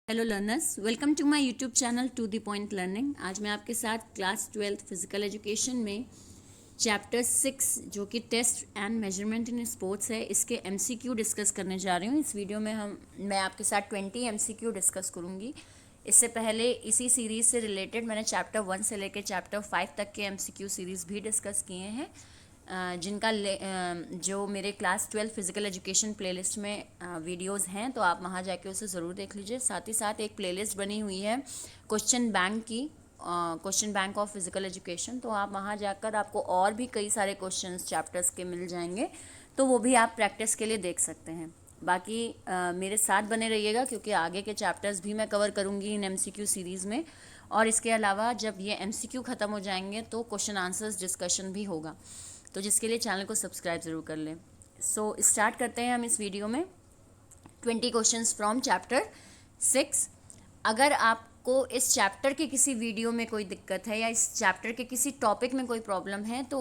Hello learners, welcome to my YouTube channel to the point learning. आज मैं आपके साथ क्लास 12th फिजिकल एजुकेशन में चैप्टर 6 जो कि test and measurement in sports है, इसके एमसीक्यू डिस्कस करने जा रही हूँ। इस वीडियो में मैं आपके साथ 20 एमसीक्यू डिस्कस करूँगी। इससे पहले इसी सीरीज़ से रिलेटेड मैंने चैप्टर 1 से लेकर चैप्टर 5 तक के एमसीक्यू सीरीज़ भी डिस्कस किए हैं, जिनका जो मेरे क्लास 12 फिज़िकल एजुकेशन प्लेलिस्ट में वीडियोस हैं, तो आप वहाँ जाके उसे ज़रूर देख लीजिए। साथ ही साथ एक प्लेलिस्ट बनी हुई है क्वेश्चन बैंक की, question bank of physical education, तो आप वहाँ जाकर आपको और भी कई सारे क्वेश्चंस चैप्टर्स के मिल जाएंगे, तो वो भी आप प्रैक्टिस के लिए देख सकते हैं। बाकी मेरे साथ बने रहिएगा, क्योंकि आगे के चैप्टर्स भी मैं कवर करूँगी इन एमसीक्यू सीरीज़ में। और इसके अलावा जब ये एमसीक्यू ख़त्म हो जाएंगे तो क्वेश्चन आंसर्स डिस्कशन भी होगा, तो जिसके लिए चैनल को सब्सक्राइब ज़रूर कर लें। सो स्टार्ट करते हैं हम इस वीडियो में 20 क्वेश्चंस फ्रॉम चैप्टर 6। अगर आपको इस चैप्टर के किसी वीडियो में कोई दिक्कत है या इस चैप्टर के किसी टॉपिक में कोई प्रॉब्लम है, तो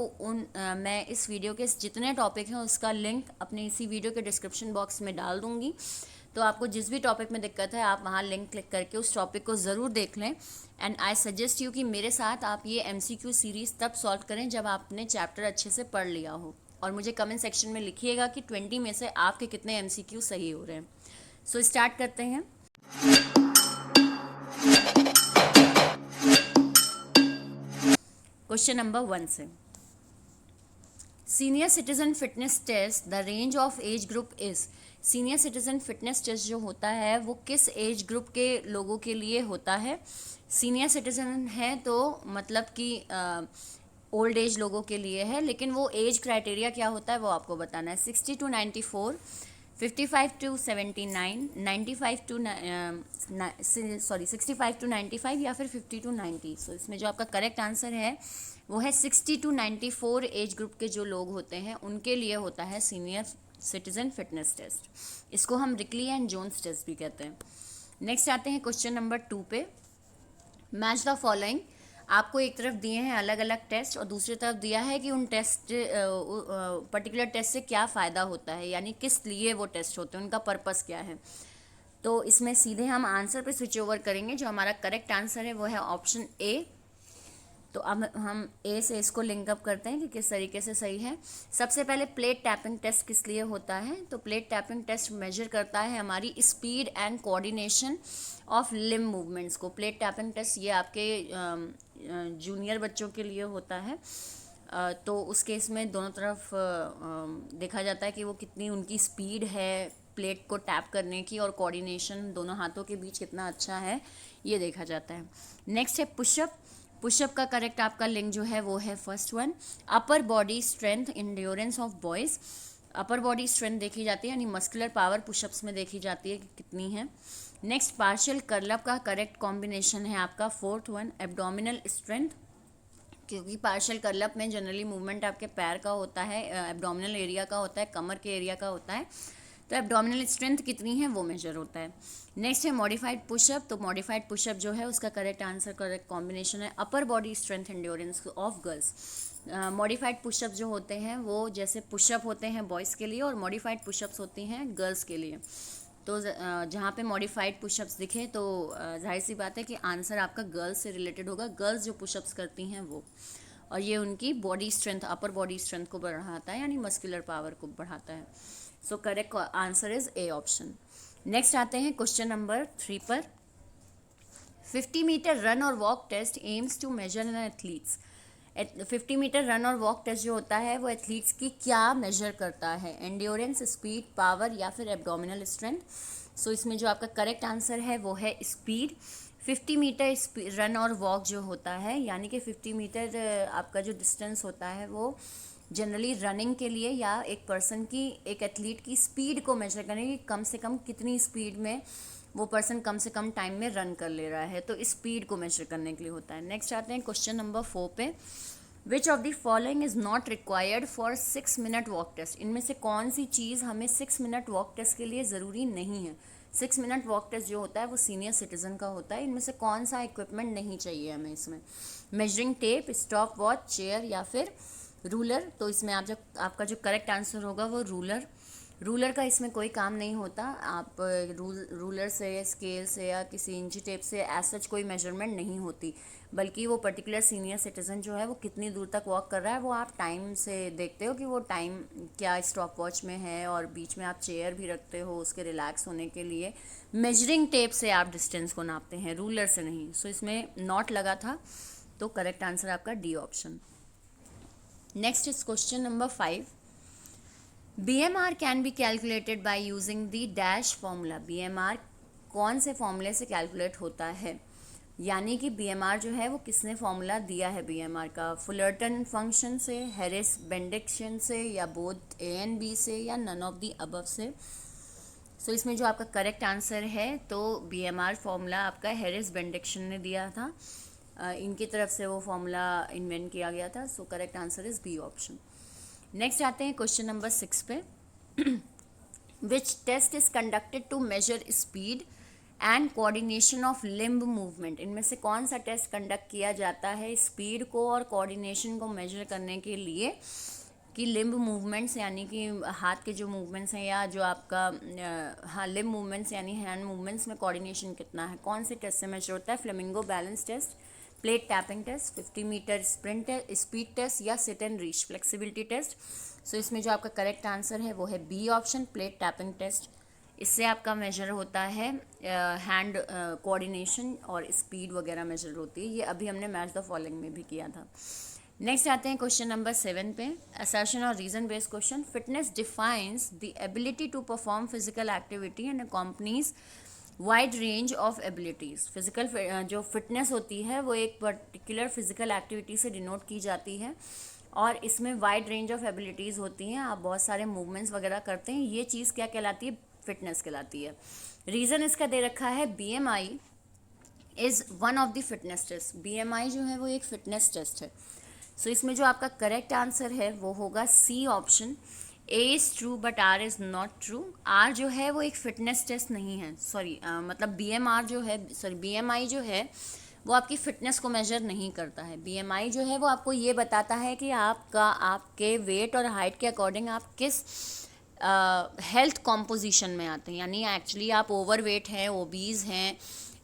मैं इस वीडियो के जितने टॉपिक हैं उसका लिंक अपने इसी वीडियो के डिस्क्रिप्शन बॉक्स में डाल दूँगी। तो आपको जिस भी टॉपिक में दिक्कत है, आप वहाँ लिंक क्लिक करके उस टॉपिक को ज़रूर देख लें। एंड आई सजेस्ट यू कि मेरे साथ आप ये एमसीक्यू सीरीज़ तब सॉल्व करें जब आपने चैप्टर अच्छे से पढ़ लिया हो, और मुझे कमेंट सेक्शन में लिखिएगा कि 20 में से आपके कितने एमसीक्यू सही हो रहे हैं। सो स्टार्ट करते हैं। क्वेश्चन नंबर 1 से, senior citizen fitness test, the range of age group is. Senior citizen fitness test जो होता है वो किस एज ग्रुप के लोगों के लिए होता है? सीनियर सिटीजन है तो मतलब कि ओल्ड एज लोगों के लिए है, लेकिन वो एज क्राइटेरिया क्या होता है वो आपको बताना है। 60 to 94, 55 to 79, 95 to 65 to 95 या फिर 50 to 90। सो इसमें जो आपका करेक्ट आंसर है वो है 60 to 94 एज ग्रुप के जो लोग होते हैं उनके लिए होता है सीनियर सिटीजन फिटनेस टेस्ट। इसको हम रिकली एंड जोन्स टेस्ट भी कहते हैं। नेक्स्ट आते हैं क्वेश्चन नंबर 2 पे। Match the following. आपको एक तरफ दिए हैं अलग अलग टेस्ट और दूसरी तरफ दिया है कि उन टेस्ट पर्टिकुलर टेस्ट से क्या फ़ायदा होता है, यानी किस लिए वो टेस्ट होते हैं, उनका पर्पस क्या है। तो इसमें सीधे हम आंसर पे स्विच ओवर करेंगे। जो हमारा करेक्ट आंसर है वो है ऑप्शन ए। तो अब हम ए से इसको लिंकअप करते हैं कि किस तरीके से सही है। सबसे पहले प्लेट टैपिंग टेस्ट किस लिए होता है? तो प्लेट टैपिंग टेस्ट मेजर करता है हमारी speed and coordination of limb movements को। प्लेट टैपिंग टेस्ट ये आपके जूनियर बच्चों के लिए होता है। तो उस केस में दोनों तरफ देखा जाता है कि वो कितनी उनकी स्पीड है प्लेट को टैप करने की, और कोऑर्डिनेशन दोनों हाथों के बीच कितना अच्छा है ये देखा जाता है। नेक्स्ट है पुशअप। पुशअप का करेक्ट आपका लिंक जो है वो है first one, upper body strength endurance of boys. Upper body strength देखी जाती है, यानी मस्कुलर पावर पुशअप्स में देखी जाती है कि कितनी है। नेक्स्ट पार्शियल कर्लअप का करेक्ट कॉम्बिनेशन है आपका फोर्थ वन, एब्डोमिनल स्ट्रेंथ, क्योंकि पार्शियल कर्लअप में जनरली मूवमेंट आपके पैर का होता है, एब्डोमिनल एरिया का होता है, कमर के एरिया का होता है, तो एब्डोमिनल स्ट्रेंथ कितनी है वो मेजर होता है। नेक्स्ट है मॉडिफाइड पुशअप। तो मॉडिफाइड पुशअप जो है उसका करेक्ट आंसर, करेक्ट कॉम्बिनेशन है upper body strength endurance of girls. Modified push up जो होते हैं वो जैसे पुशअप होते हैं बॉयज़ के लिए और मॉडिफाइड पुशअप्स होती हैं गर्ल्स के लिए। तो जहाँ पे मॉडिफाइड पुशअप्स दिखे तो जाहिर सी बात है कि आंसर आपका गर्ल्स से रिलेटेड होगा, गर्ल्स जो पुशअप्स करती हैं वो, और ये उनकी body strength, upper body strength को बढ़ाता है, यानी मस्कुलर पावर को बढ़ाता है। So correct answer is A option. Next आते हैं क्वेश्चन नंबर 3 पर। 50 मीटर रन और walk test aims to measure in athletes. 50 metre run और वॉक टेस्ट जो होता है वो एथलीट्स की क्या मेजर करता है? एंड्योरेंस, स्पीड, पावर या फिर एब्डोमिनल स्ट्रेंथ। सो इसमें जो आपका करेक्ट आंसर है वो है स्पीड। 50 मीटर रन और वॉक जो होता है, यानी कि 50 मीटर आपका जो डिस्टेंस होता है वो जनरली रनिंग के लिए या एक पर्सन की, एक एथलीट की स्पीड को मेजर करने की, कम से कम कितनी स्पीड में वो पर्सन कम से कम टाइम में रन कर ले रहा है, तो स्पीड को मेजर करने के लिए होता है। नेक्स्ट आते हैं क्वेश्चन नंबर 4 पे। Which of the following is not required for 6 minute walk test. इनमें से कौन सी चीज़ हमें 6 मिनट वॉक टेस्ट के लिए ज़रूरी नहीं है? 6 मिनट वॉक टेस्ट जो होता है वो सीनियर सिटीजन का होता है। इनमें से कौन सा इक्विपमेंट नहीं चाहिए हमें इसमें? Measuring tape, stop watch, chair या फिर रूलर। तो इसमें आप जब आपका जो करेक्ट आंसर होगा वो रूलर। रूलर का इसमें कोई काम नहीं होता। आप रूलर से, स्केल से या किसी इंची टेप से एज सच कोई मेजरमेंट नहीं होती, बल्कि वो पर्टिकुलर सीनियर सिटीजन जो है वो कितनी दूर तक वॉक कर रहा है वो आप टाइम से देखते हो कि वो टाइम क्या स्टॉप वॉच में है, और बीच में आप चेयर भी रखते हो उसके रिलैक्स होने के लिए। मेजरिंग टेप से आप डिस्टेंस को नापते हैं, रूलर से नहीं। सो इसमें नॉट लगा था, तो करेक्ट आंसर आपका D option. Next is question number 5। BMR can be calculated by using the dash formula. BMR कौन से फॉर्मूले से कैलकुलेट होता है, यानी कि BMR जो है वो किसने फॉर्मूला दिया है BMR का, फुलरटन फंक्शन से, हैरिस बेंडिक्शन से, या बोथ A and B से, या नन ऑफ द अबव से। सो इसमें जो आपका करेक्ट आंसर है, तो BMR फॉर्मूला आपका हैरिस बेंडिक्शन ने दिया था, इनकी तरफ से वो फॉर्मूला इन्वेंट किया गया था। So correct answer is B option. Next आते हैं क्वेश्चन नंबर 6 पे। Which test is conducted to measure speed and coordination of limb movement. इनमें से कौन सा टेस्ट कंडक्ट किया जाता है स्पीड को और कोऑर्डिनेशन को मेजर करने के लिए, कि लिम्ब मूवमेंट्स यानी कि हाथ के जो मूवमेंट्स हैं, या जो आपका हाँ लिम्ब मूवमेंट्स यानी हैंड मूवमेंट्स में कोऑर्डिनेशन कितना है, कौन से टेस्ट से मेजर होता है। Flamingo balance test, plate tapping test, 50 metre sprint speed test, या sit and reach flexibility test. So इसमें जो आपका करेक्ट आंसर है वो है B option, plate tapping test. इससे आपका मेजर होता है हैंड कोऑर्डिनेशन और स्पीड वगैरह मेजर होती है। ये अभी हमने मैच द फॉलोइंग में भी किया था। नेक्स्ट आते हैं क्वेश्चन नंबर 7 पे। असर्शन और reason based question. Fitness defines the ability to perform physical activity and accompanies wide range of abilities. Physical जो फिटनेस होती है वो एक पर्टिकुलर फिजिकल एक्टिविटी से डिनोट की जाती है, और इसमें वाइड रेंज ऑफ एबिलिटीज़ होती हैं, आप बहुत सारे मूवमेंट्स वगैरह करते हैं, ये चीज़ क्या कहलाती है, फिटनेस कहलाती है। रीज़न इसका दे रखा है BMI is one of the fitness test. BMI जो है वो एक फिटनेस टेस्ट है। सो इसमें जो आपका करेक्ट आंसर है वो होगा C option, A is true but R is not true. R जो है वो एक फिटनेस टेस्ट नहीं है, सॉरी मतलब BMI जो है वो आपकी फिटनेस को मेजर नहीं करता है। BMI जो है वो आपको ये बताता है कि आपके वेट और हाइट के अकॉर्डिंग आप किस हेल्थ कॉम्पोजिशन में आते हैं, यानी एक्चुअली आप ओवर वेट हैं, ओबीज हैं,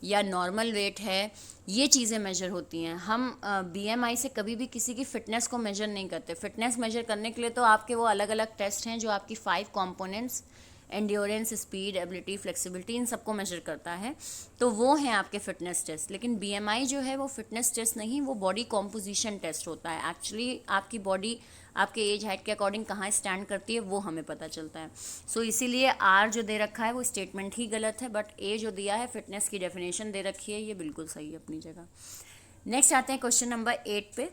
या नॉर्मल वेट है, ये चीज़ें मेजर होती हैं। हम BMI से कभी भी किसी की फ़िटनेस को मेजर नहीं करते। फिटनेस मेजर करने के लिए तो आपके वो अलग अलग टेस्ट हैं जो आपकी 5 components, endurance, speed, ability, flexibility, इन सबको मेजर करता है, तो वो हैं आपके फिटनेस टेस्ट। लेकिन BMI जो है वो फिटनेस टेस्ट नहीं, वो बॉडी कॉम्पोजिशन टेस्ट होता है। एक्चुअली आपकी बॉडी आपके एज हाइट के अकॉर्डिंग कहाँ स्टैंड करती है वो हमें पता चलता है। सो इसीलिए R जो दे रखा है वो स्टेटमेंट ही गलत है, बट A जो दिया है फिटनेस की डेफिनेशन दे रखी है, ये बिल्कुल सही है अपनी जगह। नेक्स्ट आते हैं क्वेश्चन नंबर 8 पे।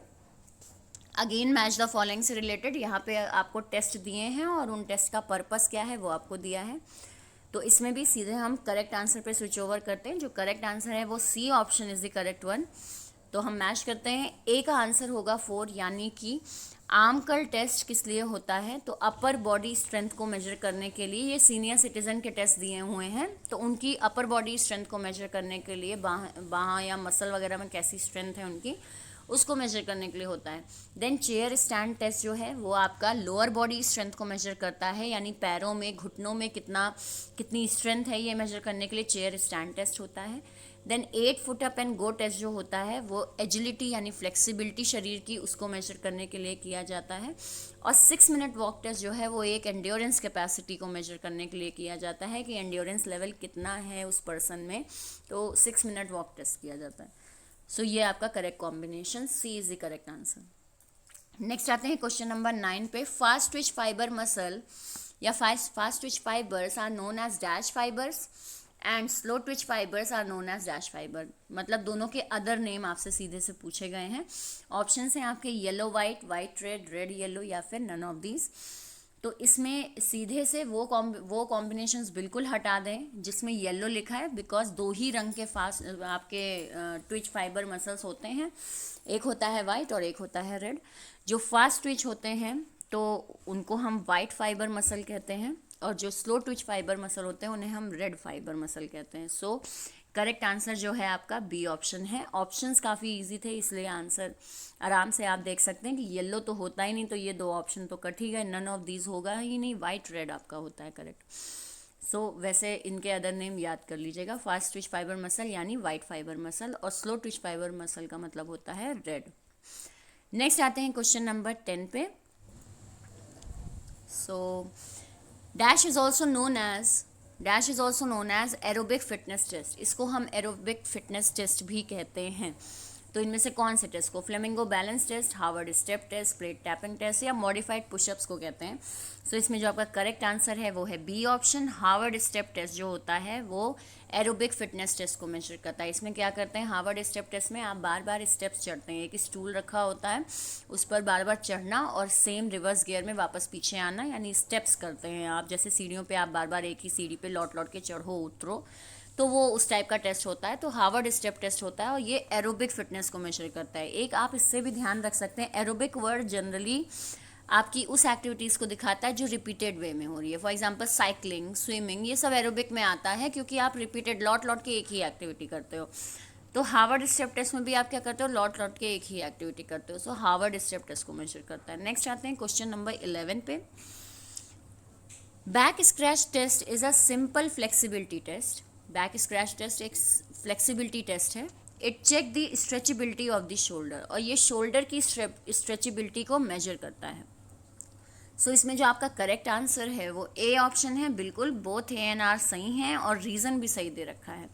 अगेन मैच द फॉलोइंग से रिलेटेड, यहाँ पे आपको टेस्ट दिए हैं और उन टेस्ट का पर्पस क्या है वो आपको दिया है। तो इसमें भी सीधे हम करेक्ट आंसर पे स्विच ओवर करते हैं। जो करेक्ट आंसर है वो C option is the correct one. तो हम मैच करते हैं। ए का आंसर होगा 4, यानी कि आर्म कर्ल टेस्ट किस लिए होता है, तो अपर बॉडी स्ट्रेंथ को मेजर करने के लिए। ये सीनियर सिटीजन के टेस्ट दिए हुए हैं, तो उनकी अपर बॉडी स्ट्रेंथ को मेजर करने के लिए, बाहाँ या मसल वगैरह में कैसी स्ट्रेंथ है उनकी, उसको मेजर करने के लिए होता है। देन चेयर स्टैंड टेस्ट जो है वो आपका लोअर बॉडी स्ट्रेंथ को मेजर करता है, यानी पैरों में, घुटनों में कितनी स्ट्रेंथ है ये मेजर करने के लिए चेयर स्टैंड टेस्ट होता है। Then 8 foot up and go test जो होता है वो एजिलिटी यानी फ्लेक्सिबिलिटी शरीर की, उसको मेजर करने के लिए किया जाता है। और 6 मिनट वॉक टेस्ट जो है वो एक एंड्योरेंस कैपेसिटी को मेजर करने के लिए किया जाता है, कि एंड्योरेंस लेवल कितना है उस पर्सन में, तो 6 मिनट वॉक टेस्ट किया जाता है। सो ये आपका correct combination, C is the correct answer. Next आते हैं क्वेश्चन नंबर 9 पे। फास्ट ट्विच फाइबर मसल या fast twitch fibres are known as dash fibres and slow twitch fibres are known as dash fibre. मतलब दोनों के other name आपसे सीधे से पूछे गए हैं। ऑप्शन हैं आपके yellow white, white red, red yellow, या फिर नन ऑफ दीज। तो इसमें सीधे से वो कॉम्बिनेशंस बिल्कुल हटा दें जिसमें येलो लिखा है, बिकॉज 2 ही रंग के फास्ट आपके ट्विच फाइबर मसल्स होते हैं, एक होता है वाइट और एक होता है रेड। जो फास्ट ट्विच होते हैं तो उनको हम वाइट फाइबर मसल कहते हैं, और जो स्लो ट्विच फाइबर मसल होते हैं उन्हें हम रेड फाइबर मसल कहते हैं। सो करेक्ट आंसर जो है आपका बी ऑप्शन है। ऑप्शंस काफ़ी इजी थे, इसलिए आंसर आराम से आप देख सकते हैं कि येलो तो होता ही नहीं, तो ये दो ऑप्शन तो कट ही गए, नन ऑफ दीज होगा ही नहीं, वाइट रेड आपका होता है करेक्ट। सो वैसे इनके अदर नेम याद कर लीजिएगा, फास्ट ट्विच फाइबर मसल यानी वाइट फाइबर मसल, और स्लो ट्विच फाइबर मसल का मतलब होता है रेड। नेक्स्ट आते हैं क्वेश्चन नंबर 10 पे। So dash is also known as aerobic fitness test. इसको हम एरोबिक फिटनेस टेस्ट भी कहते हैं। तो इनमें से कौन से टेस्ट को, flamingo balance test, Harvard step test, plate tapping test, या मॉडिफाइड पुशअप्स को कहते हैं। सो इसमें जो आपका करेक्ट आंसर है वो है B option. Harvard step test जो होता है वो एरोबिक फिटनेस टेस्ट को मेजर करता है। इसमें क्या करते हैं, हार्वर्ड स्टेप टेस्ट में आप बार बार स्टेप्स चढ़ते हैं, एक स्टूल रखा होता है उस पर बार बार चढ़ना और सेम रिवर्स गियर में वापस पीछे आना, यानी स्टेप्स करते हैं आप, जैसे सीढ़ियों पे आप बार बार एक ही सीढ़ी पे लौट लौट के चढ़ो उतरो, तो वो उस टाइप का टेस्ट होता है। तो हार्वर्ड स्टेप टेस्ट होता है और ये एरोबिक फिटनेस को मेजर करता है। एक आप इससे भी ध्यान रख सकते हैं, एरोबिक वर्ड जनरली आपकी उस एक्टिविटीज़ को दिखाता है जो रिपीटेड वे में हो रही है। फॉर एग्जांपल साइकिलिंग, स्विमिंग, ये सब एरोबिक में आता है क्योंकि आप रिपीटेड लौट लौट के एक ही एक्टिविटी करते हो। तो हार्वर्ड स्टेप टेस्ट में भी आप क्या करते हो, लौट लौट के एक ही एक्टिविटी करते हो। सो हार्वर्ड स्टेप टेस्ट को मेजर करता है। नेक्स्ट आते हैं क्वेश्चन नंबर 11 पे। Back scratch test is a simple flexibility test. Back scratch test एक फ्लेक्सिबिलिटी टेस्ट है। It check the stretchability of the shoulder, और ये शोल्डर की स्ट्रेचेबिलिटी को मेजर करता है। सो इसमें जो आपका करेक्ट आंसर है वो ए ऑप्शन है। बिल्कुल बोथ ए एंड आर सही हैं और रीज़न भी सही दे रखा है।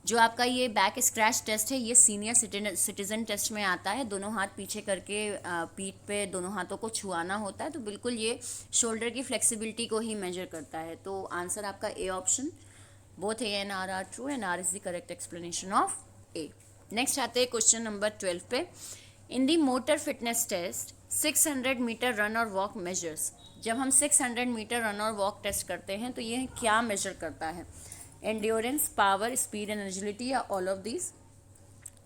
जो आपका ये बैक स्क्रैच टेस्ट है ये सीनियर सिटीजन टेस्ट में आता है। दोनों हाथ पीछे करके पीठ पे दोनों हाथों को छुआना होता है, तो बिल्कुल ये शोल्डर की फ्लेक्सिबिलिटी को ही मेजर करता है। तो आंसर आपका A option, both A and R true and R is the correct explanation of A. Next आते हैं क्वेश्चन नंबर 12 पे। In the motor fitness test 600 metre run और वॉक मेजर्स। जब हम 600 मीटर रन और वॉक टेस्ट करते हैं तो यह क्या मेजर करता है, endurance, power, speed and agility, या ऑल ऑफ दीज।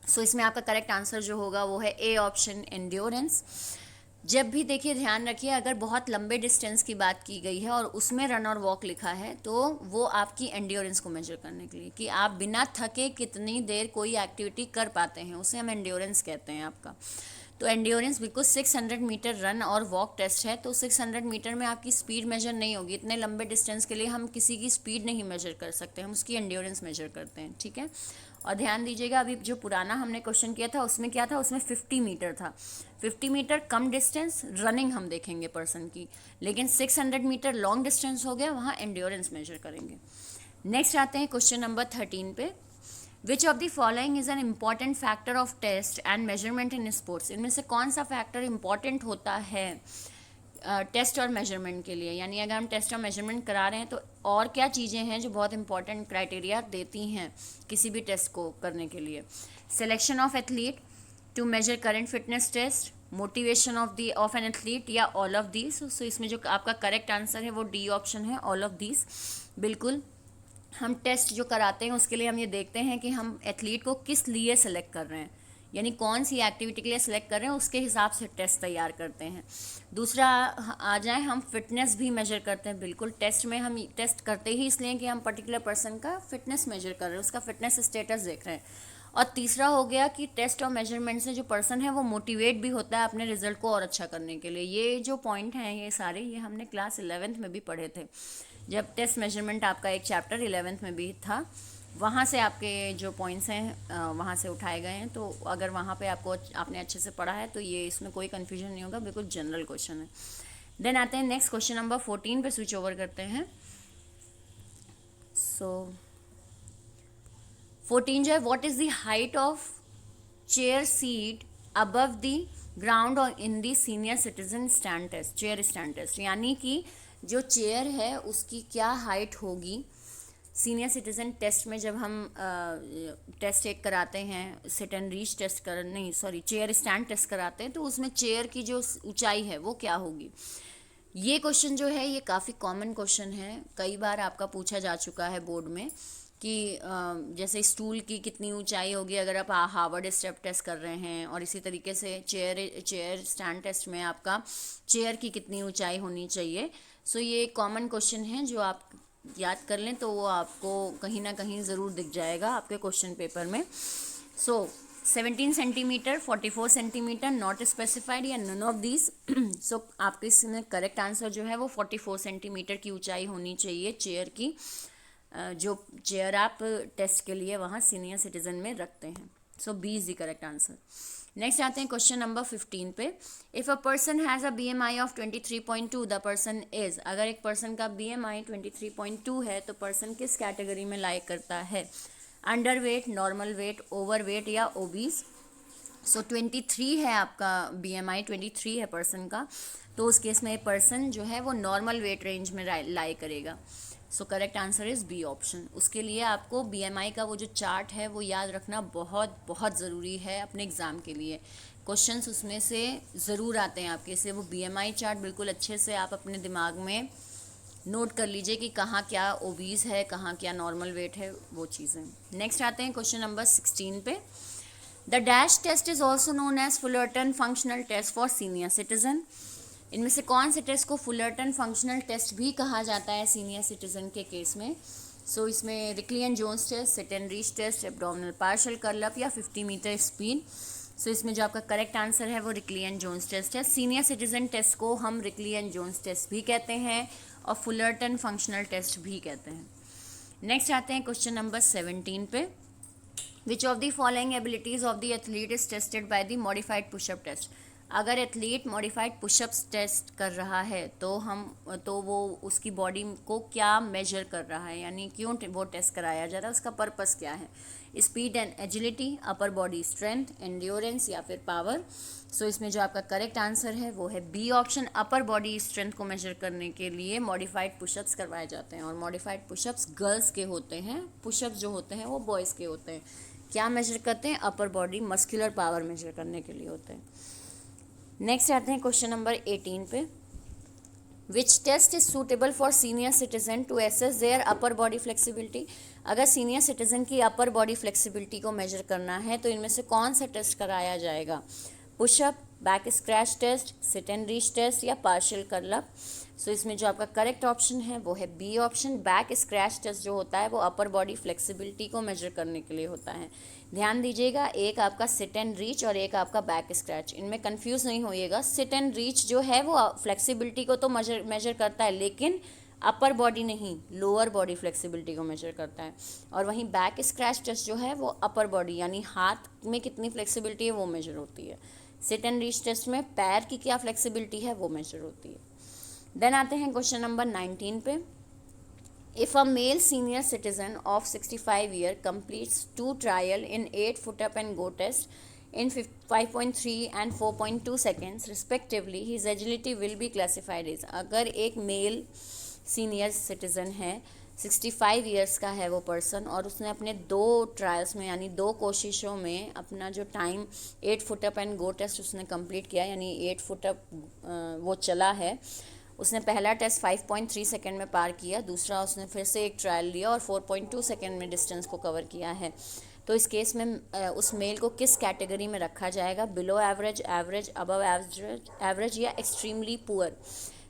सो इसमें आपका करेक्ट आंसर जो होगा वो है ए ऑप्शन, एंड्योरेंस। जब भी देखिए ध्यान रखिए, अगर बहुत लंबे डिस्टेंस की बात की गई है और उसमें रन और वॉक लिखा है तो वो आपकी एंड्योरेंस को मेजर करने के लिए, कि आप बिना थके कितनी देर कोई एक्टिविटी कर पाते हैं, उसे हम एंड्योरेंस कहते हैं आपका। तो एंड्योरेंस बिल्कुल 600 मीटर रन और वॉक टेस्ट है, तो 600 मीटर में आपकी स्पीड मेजर नहीं होगी। इतने लंबे डिस्टेंस के लिए हम किसी की स्पीड नहीं मेजर कर सकते, हम उसकी एंड्योरेंस मेजर करते हैं, ठीक है। और ध्यान दीजिएगा, अभी जो पुराना हमने क्वेश्चन किया था उसमें क्या था, उसमें 50 मीटर था। 50 मीटर कम डिस्टेंस रनिंग हम देखेंगे पर्सन की, लेकिन 600 मीटर लॉन्ग डिस्टेंस हो गया, वहाँ एंड्योरेंस मेजर करेंगे। नेक्स्ट आते हैं क्वेश्चन नंबर 13 पे। Which of the following is an important factor of test and measurement in sports. इनमें से कौन सा फैक्टर इंपॉर्टेंट होता है टेस्ट और मेजरमेंट के लिए, यानी अगर हम टेस्ट और मेजरमेंट करा रहे हैं तो और क्या चीज़ें हैं जो बहुत इंपॉर्टेंट क्राइटेरिया देती हैं किसी भी टेस्ट को करने के लिए। Selection of athlete to measure current fitness test, motivation of an athlete, या ऑल ऑफ दीज। सो इसमें जो आपका करेक्ट आंसर है वो डी ऑप्शन है, ऑल ऑफ दीज। बिल्कुल, हम टेस्ट जो कराते हैं उसके लिए हम ये देखते हैं कि हम एथलीट को किस लिए सेलेक्ट कर रहे हैं, यानी कौन सी एक्टिविटी के लिए सेलेक्ट कर रहे हैं, उसके हिसाब से टेस्ट तैयार करते हैं। दूसरा आ जाए, हम फिटनेस भी मेजर करते हैं। बिल्कुल, टेस्ट में हम टेस्ट करते ही इसलिए कि हम पर्टिकुलर पर्सन का फिटनेस मेजर कर रहे हैं, उसका फिटनेस स्टेटस देख रहे हैं। और तीसरा हो गया कि टेस्ट और मेजरमेंट से जो पर्सन है वो मोटिवेट भी होता है अपने रिजल्ट को और अच्छा करने के लिए। ये जो पॉइंट हैं ये सारे, ये हमने क्लास 11th में भी पढ़े थे, जब टेस्ट मेजरमेंट आपका एक चैप्टर 11th में भी था, वहाँ से आपके जो पॉइंट्स हैं वहाँ से उठाए गए हैं। तो अगर वहाँ पे आपने अच्छे से पढ़ा है तो ये इसमें कोई कन्फ्यूजन नहीं होगा, बिल्कुल जनरल क्वेश्चन है। देन आते हैं नेक्स्ट क्वेश्चन नंबर 14 पे स्विच ओवर करते हैं। सो 14 जो है, what is the height of chair seat above the ground और in the senior citizen stand test, chair stand test, यानी कि जो चेयर है उसकी क्या हाइट होगी सीनियर सिटीजन टेस्ट में। जब हम टेस्ट एक कराते हैं, sit and reach test chair stand test कराते हैं, तो उसमें चेयर की जो ऊंचाई है वो क्या होगी। ये क्वेश्चन जो है ये काफ़ी कॉमन क्वेश्चन है, कई बार आपका पूछा जा चुका है बोर्ड में कि जैसे स्टूल की कितनी ऊंचाई होगी अगर आप हार्वर्ड स्टेप टेस्ट कर रहे हैं, और इसी तरीके से चेयर स्टैंड टेस्ट में आपका चेयर की कितनी ऊंचाई होनी चाहिए। सो ये एक कॉमन क्वेश्चन है जो आप याद कर लें तो वो आपको कहीं ना कहीं ज़रूर दिख जाएगा आपके क्वेश्चन पेपर में। सो 17 सेंटीमीटर, 44 सेंटीमीटर, नॉट स्पेसिफाइड या नन ऑफ दीज। सो आपके इसमें करेक्ट आंसर जो है वो 44 सेंटीमीटर की ऊंचाई होनी चाहिए चेयर की, जो चेयर आप टेस्ट के लिए वहाँ सीनियर सिटीजन में रखते हैं। So B is the correct answer. Next आते हैं क्वेश्चन नंबर 15 पे। If a person has a BMI of 23.2 the person is, अगर एक पर्सन का BMI 23.2 है तो पर्सन किस कैटेगरी में लाई करता है? Under weight, normal weight, over weight या ओबीज। सो 23 है आपका BMI, 23 है पर्सन का, तो उस केस में पर्सन जो है वो नॉर्मल वेट रेंज में लाई करेगा। So correct answer is B option. उसके लिए आपको BMI का वो जो चार्ट है वो याद रखना बहुत बहुत ज़रूरी है अपने एग्ज़ाम के लिए। क्वेश्चंस उसमें से ज़रूर आते हैं आपके से, वो BMI चार्ट बिल्कुल अच्छे से आप अपने दिमाग में नोट कर लीजिए कि कहाँ क्या ओबीज है, कहाँ क्या नॉर्मल वेट है, वो चीज़ें। नेक्स्ट आते हैं क्वेश्चन नंबर 16 पे। The dash test is also known as Fullerton functional test for senior citizen. इनमें से कौन से टेस्ट को फुलरटन फंक्शनल टेस्ट भी कहा जाता है सीनियर सिटीजन के केस में? सो इसमें Rikli and Jones test, sit and reach test, abdominal partial curl up या 50 मीटर स्पीड। सो इसमें जो आपका करेक्ट आंसर है वो रिकली एंड जोन्स टेस्ट है। सीनियर सिटीजन टेस्ट को हम रिकली एंड जोन्स टेस्ट भी कहते हैं और फुलरटन फंक्शनल टेस्ट भी कहते हैं। नेक्स्ट आते हैं क्वेश्चन नंबर 17 पे। Which of the following abilities of the athlete is tested by the modified push up test. अगर एथलीट मॉडिफाइड पुशअप्स टेस्ट कर रहा है तो वो उसकी बॉडी को क्या मेजर कर रहा है, यानी क्यों वो टेस्ट कराया जा रहा है, उसका पर्पस क्या है? Speed and agility, upper body strength, endurance या फिर पावर। सो इसमें जो आपका करेक्ट आंसर है वो है B option. Upper body strength को मेजर करने के लिए मॉडिफाइड पुशअप्स करवाए जाते हैं और मॉडिफाइड पुशअप्स गर्ल्स के होते हैं, पुशअप्स जो होते हैं वो बॉयज़ के होते हैं। क्या मेजर करते हैं? Upper body muscular power measure करने के लिए होते हैं। नेक्स्ट आते हैं क्वेश्चन नंबर 18 पे। Which test is suitable for senior citizen to assess their upper body flexibility. अगर सीनियर सिटीजन की अपर बॉडी फ्लेक्सिबिलिटी को मेजर करना है तो इनमें से कौन सा टेस्ट कराया जाएगा? Push up, back scratch test, sit and reach test या पार्शियल कर्ल अप। सो इसमें जो आपका करेक्ट ऑप्शन है वो है B option. Back scratch test जो होता है वो अपर बॉडी फ्लेक्सिबिलिटी को मेजर करने के लिए होता है। ध्यान दीजिएगा, एक आपका सिट एंड रीच और एक आपका बैक स्क्रैच, इनमें कंफ्यूज नहीं होइएगा। सिट एंड रीच जो है वो फ्लेक्सिबिलिटी को तो मेजर करता है, लेकिन अपर बॉडी नहीं, लोअर बॉडी फ्लेक्सिबिलिटी को मेजर करता है। और वहीं बैक स्क्रैच टेस्ट जो है वो अपर बॉडी यानी हाथ में कितनी फ्लेक्सिबिलिटी है वो मेजर होती है। सिट एंड रीच टेस्ट में पैर की क्या फ्लेक्सिबिलिटी है वो मेजर होती है। देन आते हैं क्वेश्चन नंबर 19 पे। If a male senior citizen of 65 year completes 2 trial in 8 foot up and go test in 5.3 and 4.2 seconds respectively, his agility will be classified as। अगर एक मेल सीनियर सिटीजन है, 65 years का है वो person, और उसने अपने 2 ट्रायल्स में यानी 2 कोशिशों में अपना जो time 8 foot up and go test उसने कंप्लीट किया, यानी 8 फुट अप वो चला है। उसने पहला टेस्ट 5.3 सेकेंड में पार किया, दूसरा उसने फिर से एक ट्रायल लिया और 4.2 सेकेंड में डिस्टेंस को कवर किया है। तो इस केस में उस मेल को किस कैटेगरी में रखा जाएगा? Below average, average, above average या एक्सट्रीमली पुअर।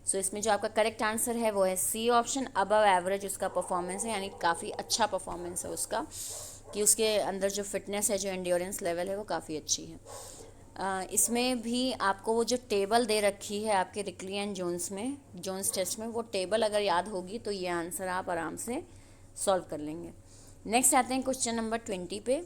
सो इसमें जो आपका करेक्ट आंसर है वो है सी ऑप्शन। अबव एवरेज उसका परफॉर्मेंस है, यानी काफ़ी अच्छा परफॉर्मेंस है उसका, कि उसके अंदर जो फिटनेस है, जो एंड्योरेंस लेवल है वो काफ़ी अच्छी है। इसमें भी आपको वो जो टेबल दे रखी है आपके रिकली एंड जोन्स टेस्ट में, वो टेबल अगर याद होगी तो ये आंसर आप आराम से सॉल्व कर लेंगे। नेक्स्ट आते हैं क्वेश्चन नंबर 20 पे।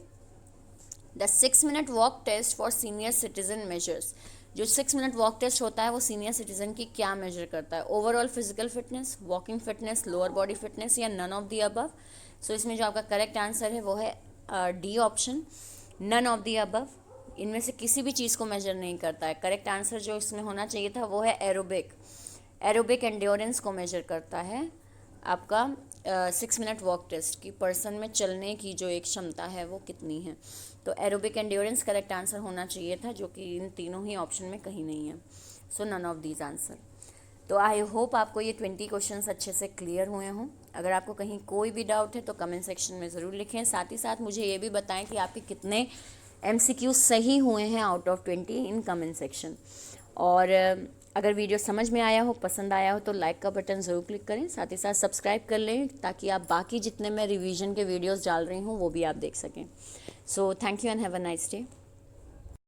The 6 minute walk test for senior citizen measures. जो 6 मिनट वॉक टेस्ट होता है वो सीनियर सिटीजन की क्या मेजर करता है? Overall physical fitness, walking fitness, lower body fitness या none of the above. So इसमें जो आपका करेक्ट आंसर है वो है D option, none of the above. इनमें से किसी भी चीज़ को मेजर नहीं करता है। करेक्ट आंसर जो इसमें होना चाहिए था वो है एरोबिक एंड्योरेंस को मेजर करता है आपका 6 मिनट वॉक टेस्ट की। पर्सन में चलने की जो एक क्षमता है वो कितनी है, तो एरोबिक एंड्योरेंस करेक्ट आंसर होना चाहिए था, जो कि इन तीनों ही ऑप्शन में कहीं नहीं है। सो नन ऑफ दीज आंसर। तो आई होप आपको ये 20 क्वेश्चंस अच्छे से क्लियर हुए हों। अगर आपको कहीं कोई भी डाउट है तो कमेंट सेक्शन में ज़रूर लिखें। साथ ही साथ मुझे ये भी बताएं कि आपके कितने MCQ सही हुए हैं out of 20 in comment section. और अगर वीडियो समझ में आया हो, पसंद आया हो तो लाइक का बटन ज़रूर क्लिक करें, साथ ही साथ सब्सक्राइब कर लें ताकि आप बाकी जितने मैं रिवीजन के वीडियोस डाल रही हूँ वो भी आप देख सकें। So thank you and have a nice day.